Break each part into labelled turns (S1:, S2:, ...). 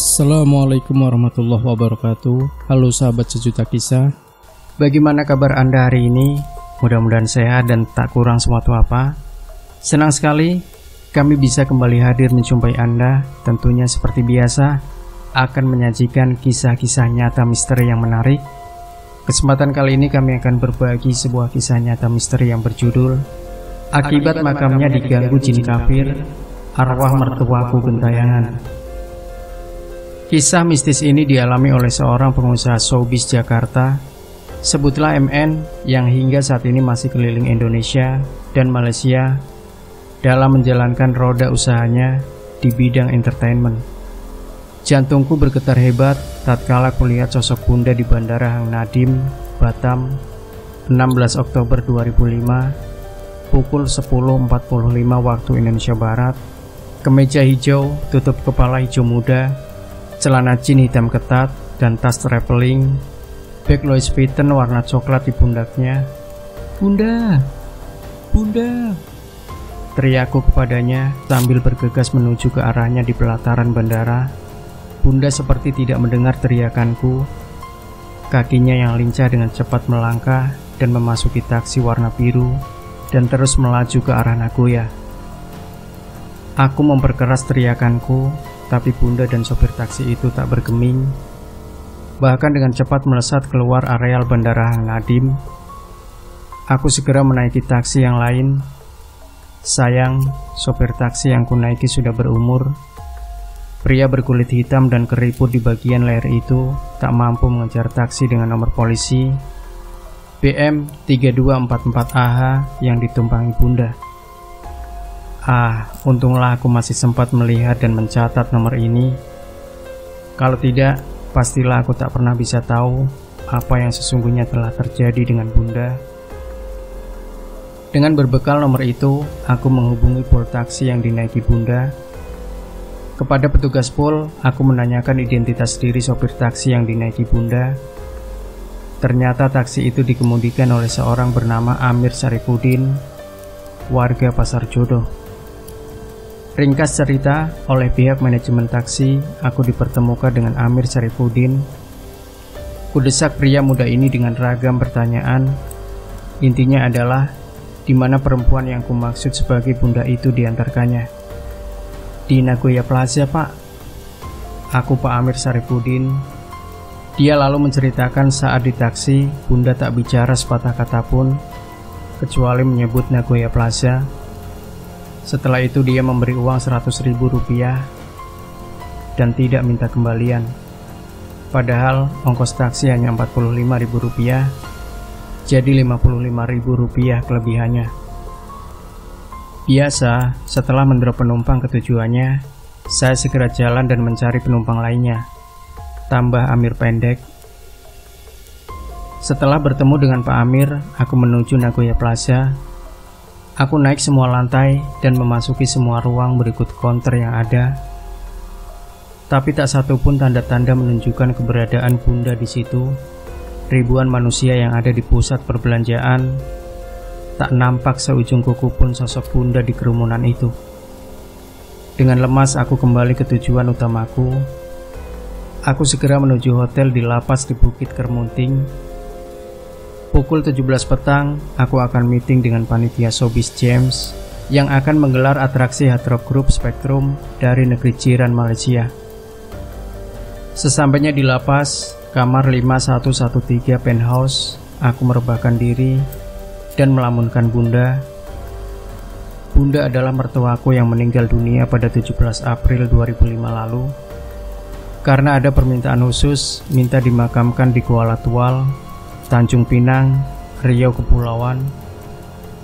S1: Assalamualaikum warahmatullahi wabarakatuh. Halo sahabat sejuta kisah. Bagaimana kabar Anda hari ini? Mudah-mudahan sehat dan tak kurang suatu apa. Senang sekali kami bisa kembali hadir menjumpai Anda. Tentunya seperti biasa akan menyajikan kisah-kisah nyata misteri yang menarik. Kesempatan kali ini kami akan berbagi sebuah kisah nyata misteri yang berjudul Akibat makamnya diganggu jin kafir, arwah mertuaku gentayangan. Kisah mistis ini dialami oleh seorang pengusaha showbiz Jakarta, sebutlah MN, yang hingga saat ini masih keliling Indonesia dan Malaysia dalam menjalankan roda usahanya di bidang entertainment. Jantungku bergetar hebat tatkala kulihat sosok bunda di Bandara Hang Nadiem, Batam, 16 Oktober 2005, pukul 10.45 waktu Indonesia Barat. Kemeja hijau, tutup kepala hijau muda, celana jeans hitam ketat, dan tas traveling, bag Louis Vuitton warna coklat di pundaknya. "Bunda, Bunda!" teriakku kepadanya sambil bergegas menuju ke arahnya di pelataran bandara. Bunda seperti tidak mendengar teriakanku. Kakinya yang lincah dengan cepat melangkah dan memasuki taksi warna biru dan terus melaju ke arah Nagoya. Aku memperkeras teriakanku, tapi Bunda dan sopir taksi itu tak bergeming. Bahkan dengan cepat melesat keluar areal Bandara Hang Nadiem. Aku segera menaiki taksi yang lain. Sayang, sopir taksi yang kunaiki sudah berumur. Pria berkulit hitam dan keriput di bagian leher itu tak mampu mengejar taksi dengan nomor polisi BM 3244AH yang ditumpangi Bunda. Untunglah aku masih sempat melihat dan mencatat nomor ini. Kalau tidak, pastilah aku tak pernah bisa tahu apa yang sesungguhnya telah terjadi dengan Bunda. Dengan berbekal nomor itu, aku menghubungi pul taksi yang dinaiki Bunda. Kepada petugas pul, aku menanyakan identitas diri sopir taksi yang dinaiki Bunda. Ternyata taksi itu dikemudikan oleh seorang bernama Amir Syarifuddin, warga Pasar Jodoh. Ringkas cerita, oleh pihak manajemen taksi, aku dipertemukan dengan Amir Syarifuddin. Kudesak pria muda ini dengan ragam pertanyaan. Intinya adalah, di mana perempuan yang kumaksud sebagai Bunda itu diantarkannya. "Di Nagoya Plaza, Pak." Aku Pak Amir Syarifuddin. Dia lalu menceritakan saat di taksi, Bunda tak bicara sepatah kata pun, kecuali menyebut Nagoya Plaza. Setelah itu dia memberi uang Rp100.000 dan tidak minta kembalian. Padahal ongkos taksi hanya Rp45.000, jadi Rp55.000 kelebihannya. Biasa, setelah mendrop penumpang ke tujuannya, saya segera jalan dan mencari penumpang lainnya. Tambah Amir pendek. Setelah bertemu dengan Pak Amir, aku menuju Nagoya Plaza. Aku naik semua lantai dan memasuki semua ruang berikut counter yang ada. Tapi tak satu pun tanda-tanda menunjukkan keberadaan Bunda di situ. Ribuan manusia yang ada di pusat perbelanjaan, tak nampak seujung kuku pun sosok Bunda di kerumunan itu. Dengan lemas aku kembali ke tujuan utamaku. Aku segera menuju hotel di lapas di Bukit Kermunting. Pukul 17 petang, aku akan meeting dengan panitia showbiz James yang akan menggelar atraksi hard rock group Spektrum dari negeri jiran Malaysia. Sesampainya di lapas, kamar 5113 penthouse, aku merebahkan diri dan melamunkan Bunda. Bunda adalah mertuaku yang meninggal dunia pada 17 April 2005 lalu. Karena ada permintaan khusus, minta dimakamkan di Kuala Tual, Tanjung Pinang, Riau Kepulauan.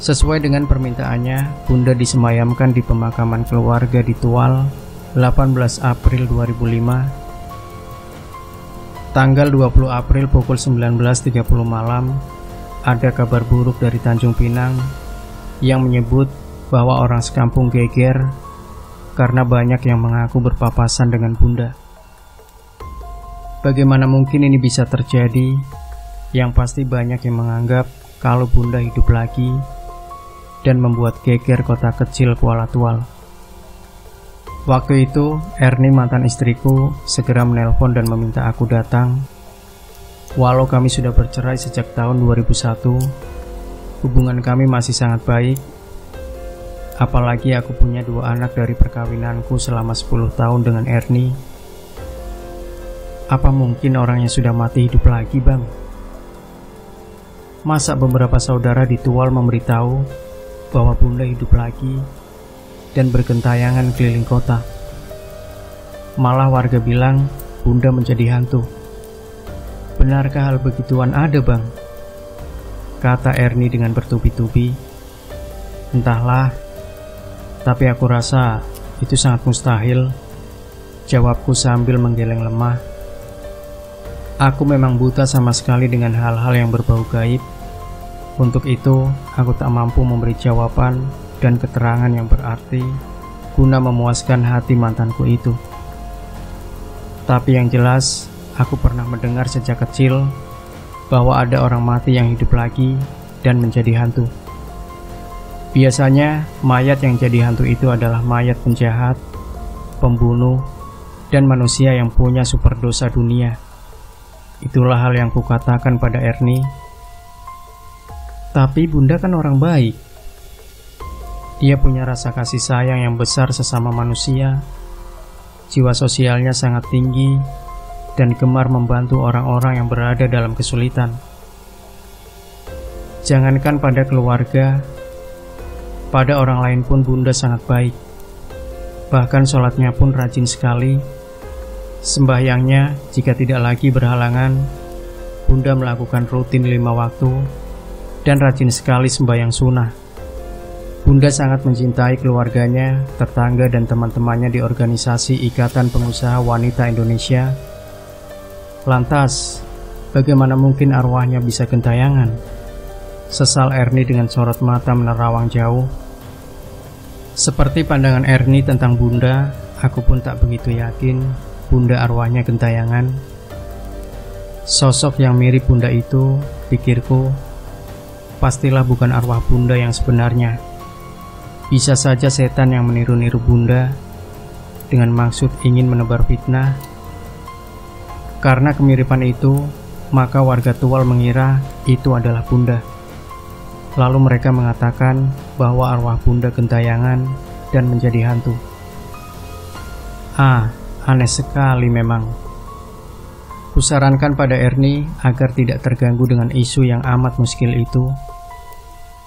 S1: Sesuai dengan permintaannya, Bunda disemayamkan di pemakaman keluarga di Tual, 18 April 2005. Tanggal 20 April pukul 19.30 malam, ada kabar buruk dari Tanjung Pinang yang menyebut bahwa orang sekampung geger karena banyak yang mengaku berpapasan dengan Bunda. Bagaimana mungkin ini bisa terjadi? Yang pasti banyak yang menganggap kalau Bunda hidup lagi dan membuat geger kota kecil Kuala Tual. Waktu itu, Erni mantan istriku segera menelpon dan meminta aku datang. Walau kami sudah bercerai sejak tahun 2001, hubungan kami masih sangat baik. Apalagi aku punya 2 anak dari perkawinanku selama 10 tahun dengan Erni. Apa mungkin orang yang sudah mati hidup lagi, Bang? Masa beberapa saudara di Tual memberitahu bahwa Bunda hidup lagi dan bergentayangan keliling kota. Malah warga bilang Bunda menjadi hantu. Benarkah hal begituan ada, Bang? Kata Erni dengan bertubi-tubi. Entahlah, tapi aku rasa itu sangat mustahil, jawabku sambil menggeleng lemah. Aku memang buta sama sekali dengan hal-hal yang berbau gaib. Untuk itu, aku tak mampu memberi jawaban dan keterangan yang berarti guna memuaskan hati mantanku itu. Tapi yang jelas, aku pernah mendengar sejak kecil bahwa ada orang mati yang hidup lagi dan menjadi hantu. Biasanya, mayat yang jadi hantu itu adalah mayat penjahat, pembunuh, dan manusia yang punya super dosa dunia. Itulah hal yang kukatakan pada Erni. Tapi Bunda kan orang baik. Dia punya rasa kasih sayang yang besar sesama manusia. Jiwa sosialnya sangat tinggi dan gemar membantu orang-orang yang berada dalam kesulitan. Jangankan pada keluarga, pada orang lain pun Bunda sangat baik. Bahkan sholatnya pun rajin sekali. Sembahyangnya jika tidak lagi berhalangan, Bunda melakukan rutin 5 waktu dan rajin sekali sembahyang sunnah. Bunda sangat mencintai keluarganya, tetangga dan teman-temannya di organisasi Ikatan Pengusaha Wanita Indonesia. Lantas, bagaimana mungkin arwahnya bisa gentayangan? Sesal Erni dengan sorot mata menerawang jauh. Seperti pandangan Erni tentang Bunda, aku pun tak begitu yakin Bunda arwahnya gentayangan. Sosok yang mirip Bunda itu, pikirku, pastilah bukan arwah Bunda yang sebenarnya. Bisa saja setan yang meniru-niru Bunda dengan maksud ingin menebar fitnah. Karena kemiripan itu, maka warga Tual mengira itu adalah Bunda. Lalu mereka mengatakan bahwa arwah Bunda gentayangan dan menjadi hantu. Aneh sekali memang. Kusarankan pada Erni agar tidak terganggu dengan isu yang amat muskil itu.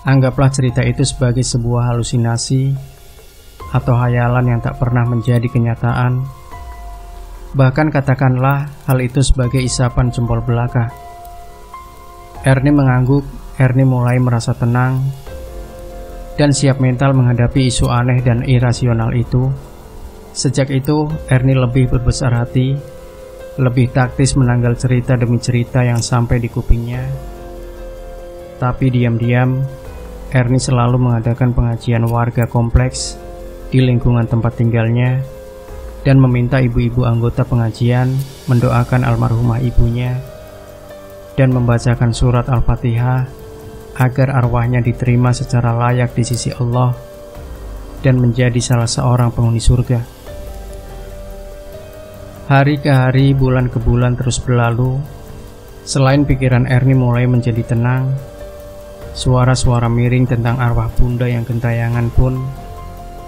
S1: Anggaplah cerita itu sebagai sebuah halusinasi atau hayalan yang tak pernah menjadi kenyataan. Bahkan katakanlah hal itu sebagai isapan jempol belaka. Erni mengangguk. Erni mulai merasa tenang dan siap mental menghadapi isu aneh dan irasional itu. Sejak itu, Erni lebih berbesar hati, lebih taktis menanggal cerita demi cerita yang sampai di kupingnya. Tapi diam-diam, Erni selalu mengadakan pengajian warga kompleks di lingkungan tempat tinggalnya dan meminta ibu-ibu anggota pengajian mendoakan almarhumah ibunya dan membacakan surat Al-Fatihah agar arwahnya diterima secara layak di sisi Allah dan menjadi salah seorang penghuni surga. Hari ke hari, bulan ke bulan terus berlalu. Selain pikiran Erni mulai menjadi tenang, suara-suara miring tentang arwah Bunda yang gentayangan pun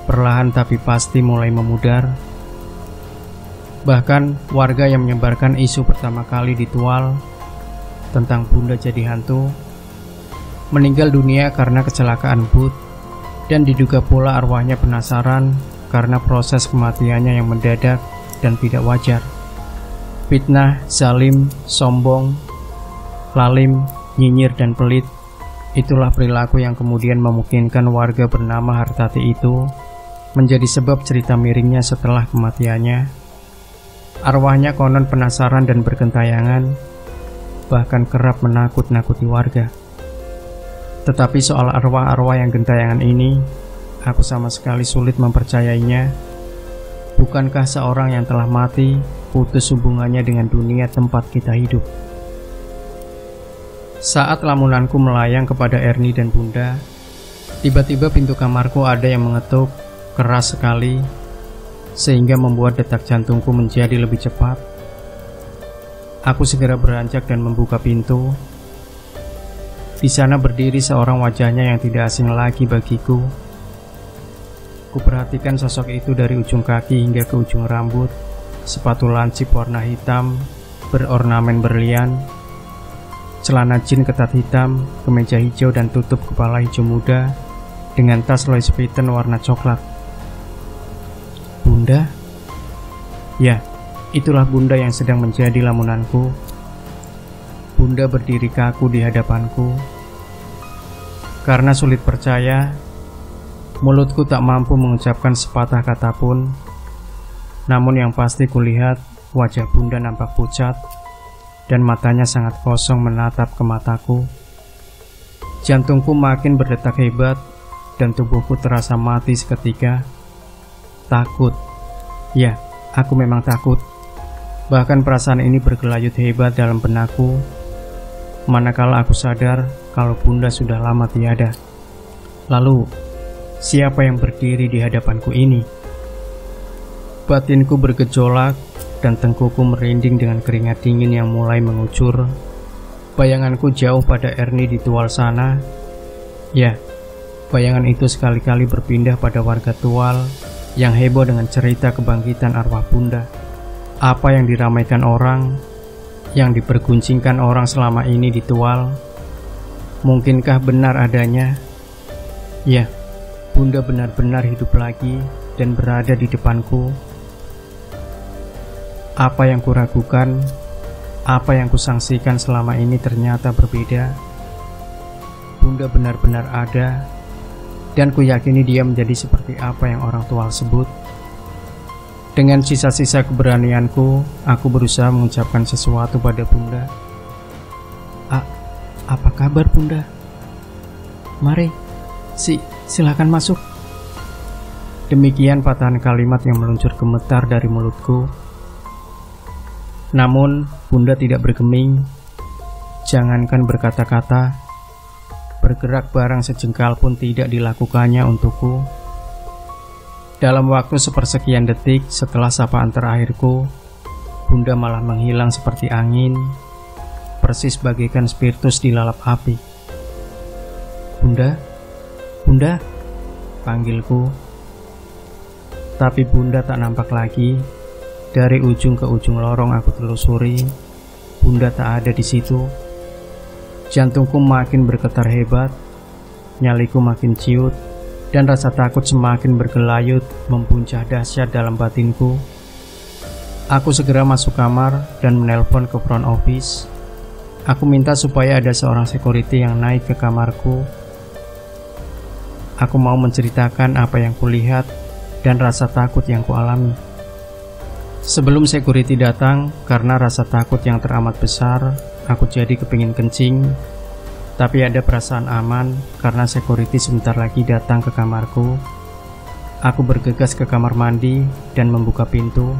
S1: perlahan tapi pasti mulai memudar. Bahkan warga yang menyebarkan isu pertama kali di Tual tentang Bunda jadi hantu meninggal dunia karena kecelakaan bus, dan diduga pula arwahnya penasaran karena proses kematiannya yang mendadak dan tidak wajar. Fitnah, zalim, sombong, lalim, nyinyir dan pelit, itulah perilaku yang kemudian memungkinkan warga bernama Hartati itu menjadi sebab cerita miringnya setelah kematiannya. Arwahnya konon penasaran dan bergentayangan, bahkan kerap menakut-nakuti warga. Tetapi soal arwah-arwah yang gentayangan ini, aku sama sekali sulit mempercayainya. Bukankah seorang yang telah mati putus hubungannya dengan dunia tempat kita hidup? Saat lamunanku melayang kepada Erni dan Bunda, tiba-tiba pintu kamarku ada yang mengetuk keras sekali. sehingga membuat detak jantungku menjadi lebih cepat. Aku segera beranjak dan membuka pintu. Di sana berdiri seorang wajahnya yang tidak asing lagi bagiku. Kuperhatikan sosok itu dari ujung kaki hingga ke ujung rambut. Sepatu lancip warna hitam berornamen berlian, celana jeans ketat hitam, kemeja hijau dan tutup kepala hijau muda dengan tas Louis Vuitton warna coklat. Bunda? Ya, itulah Bunda yang sedang menjadi lamunanku. Bunda berdiri kaku di hadapanku. Karena sulit percaya, mulutku tak mampu mengucapkan sepatah kata pun. Namun yang pasti kulihat wajah Bunda nampak pucat dan matanya sangat kosong menatap ke mataku. Jantungku makin berdetak hebat dan tubuhku terasa mati seketika. Takut. Ya, aku memang takut. Bahkan perasaan ini bergelayut hebat dalam benakku, manakala aku sadar kalau Bunda sudah lama tiada. Lalu, siapa yang berdiri di hadapanku ini? Batinku bergejolak dan tengkuku merinding dengan keringat dingin yang mulai mengucur. Bayanganku jauh pada Ernie di Tual sana. Ya, bayangan itu sekali-kali berpindah pada warga Tual yang heboh dengan cerita kebangkitan arwah Bunda. Apa yang diramaikan orang, yang diperguncingkan orang selama ini di Tual, mungkinkah benar adanya? Ya, Bunda benar-benar hidup lagi dan berada di depanku. Apa yang kuragukan, apa yang kusangsikan selama ini ternyata berbeda. Bunda benar-benar ada, dan kuyakini dia menjadi seperti apa yang orang tua sebut. Dengan sisa-sisa keberanianku, aku berusaha mengucapkan sesuatu pada Bunda. Apa kabar Bunda? Mari, silakan masuk. Demikian patahan kalimat yang meluncur gemetar dari mulutku. Namun, Bunda tidak bergeming. Jangankan berkata-kata, bergerak barang sejengkal pun tidak dilakukannya untukku. Dalam waktu sepersekian detik setelah sapaan terakhirku, Bunda malah menghilang seperti angin, persis bagaikan spiritus dilalap api. Bunda? Bunda? Panggilku. Tapi Bunda tak nampak lagi. Dari ujung ke ujung lorong aku telusuri, Bunda tak ada di situ. Jantungku makin bergetar hebat, nyaliku makin ciut, dan rasa takut semakin bergelayut mempuncah dahsyat dalam batinku. Aku segera masuk kamar dan menelpon ke front office. Aku minta supaya ada seorang security yang naik ke kamarku. Aku mau menceritakan apa yang kulihat dan rasa takut yang kualami. Sebelum security datang, karena rasa takut yang teramat besar, aku jadi kepingin kencing. Tapi ada perasaan aman karena security sebentar lagi datang ke kamarku. Aku bergegas ke kamar mandi dan membuka pintu.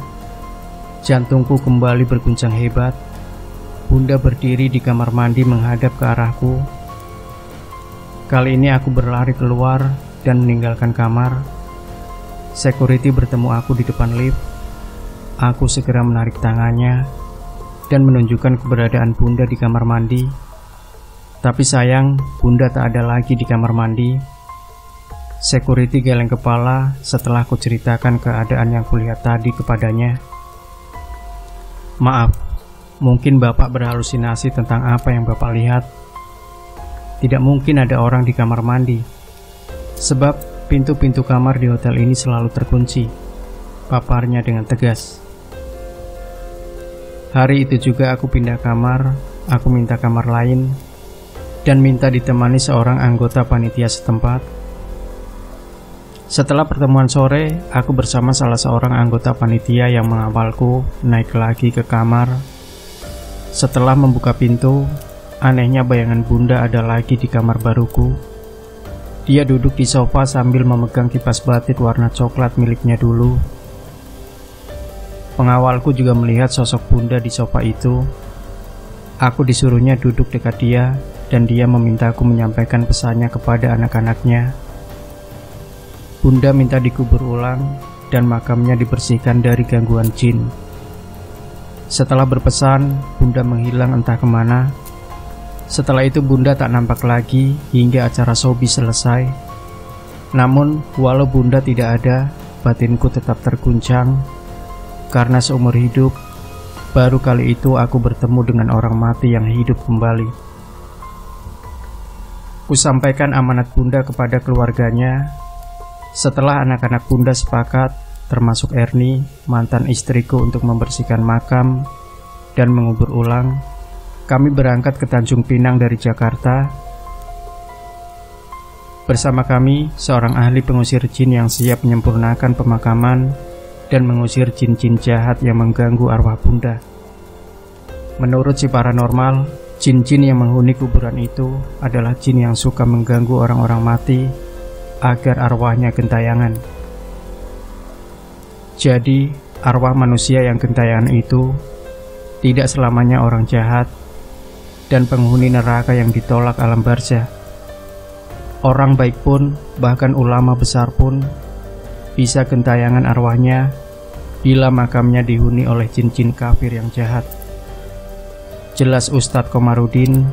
S1: Jantungku kembali berguncang hebat. Bunda berdiri di kamar mandi menghadap ke arahku. Kali ini aku berlari keluar dan meninggalkan kamar. Security bertemu aku di depan lift. Aku segera menarik tangannya dan menunjukkan keberadaan Bunda di kamar mandi. Tapi sayang, Bunda tak ada lagi di kamar mandi. Security geleng kepala setelah ku ceritakan keadaan yang kulihat tadi kepadanya. Maaf, mungkin Bapak berhalusinasi tentang apa yang Bapak lihat. Tidak mungkin ada orang di kamar mandi, sebab pintu-pintu kamar di hotel ini selalu terkunci, paparnya dengan tegas. Hari itu juga aku pindah kamar, aku minta kamar lain, dan minta ditemani seorang anggota panitia setempat. Setelah pertemuan sore, aku bersama salah seorang anggota panitia yang mengawalku naik lagi ke kamar. Setelah membuka pintu, anehnya bayangan Bunda ada lagi di kamar baruku. Dia duduk di sofa sambil memegang kipas batik warna coklat miliknya dulu. Pengawalku juga melihat sosok Bunda di sofa itu. Aku disuruhnya duduk dekat dia, dan dia memintaku menyampaikan pesannya kepada anak-anaknya. Bunda minta dikubur ulang dan makamnya dibersihkan dari gangguan jin. Setelah berpesan, Bunda menghilang entah kemana. Setelah itu Bunda tak nampak lagi hingga acara sobi selesai. Namun, walau Bunda tidak ada, batinku tetap terguncang, karena seumur hidup, baru kali itu aku bertemu dengan orang mati yang hidup kembali. Kusampaikan amanat Bunda kepada keluarganya. Setelah anak-anak Bunda sepakat, termasuk Erni, mantan istriku, untuk membersihkan makam dan mengubur ulang, kami berangkat ke Tanjung Pinang dari Jakarta. Bersama kami, seorang ahli pengusir jin yang siap menyempurnakan pemakaman dan mengusir jin-jin jahat yang mengganggu arwah Bunda. Menurut si paranormal, jin-jin yang menghuni kuburan itu adalah jin yang suka mengganggu orang-orang mati agar arwahnya gentayangan. Jadi, arwah manusia yang gentayangan itu tidak selamanya orang jahat dan penghuni neraka yang ditolak alam barzah. Orang baik pun, bahkan ulama besar pun, bisa gentayangan arwahnya bila makamnya dihuni oleh jin-jin kafir yang jahat. Jelas Ustadz Komarudin,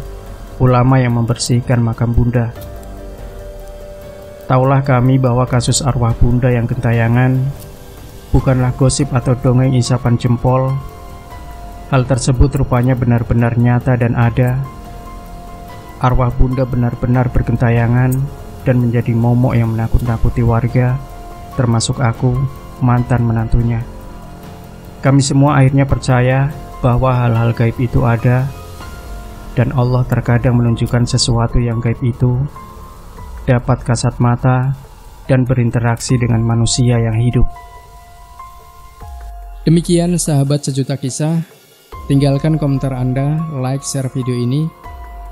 S1: ulama yang membersihkan makam Bunda. Taulah kami bahwa kasus arwah Bunda yang gentayangan bukanlah gosip atau dongeng isapan jempol. Hal tersebut rupanya benar-benar nyata dan ada. Arwah Bunda benar-benar bergentayangan dan menjadi momok yang menakut-nakuti warga, termasuk aku, mantan menantunya. Kami semua akhirnya percaya bahwa hal-hal gaib itu ada, dan Allah terkadang menunjukkan sesuatu yang gaib itu dapat kasat mata dan berinteraksi dengan manusia yang hidup. Demikian sahabat sejuta kisah, tinggalkan komentar Anda, like, share video ini,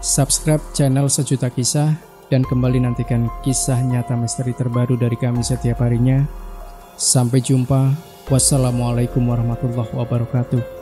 S1: subscribe channel Sejuta Kisah, dan kembali nantikan kisah nyata misteri terbaru dari kami setiap harinya. Sampai jumpa. Wassalamualaikum warahmatullahi wabarakatuh.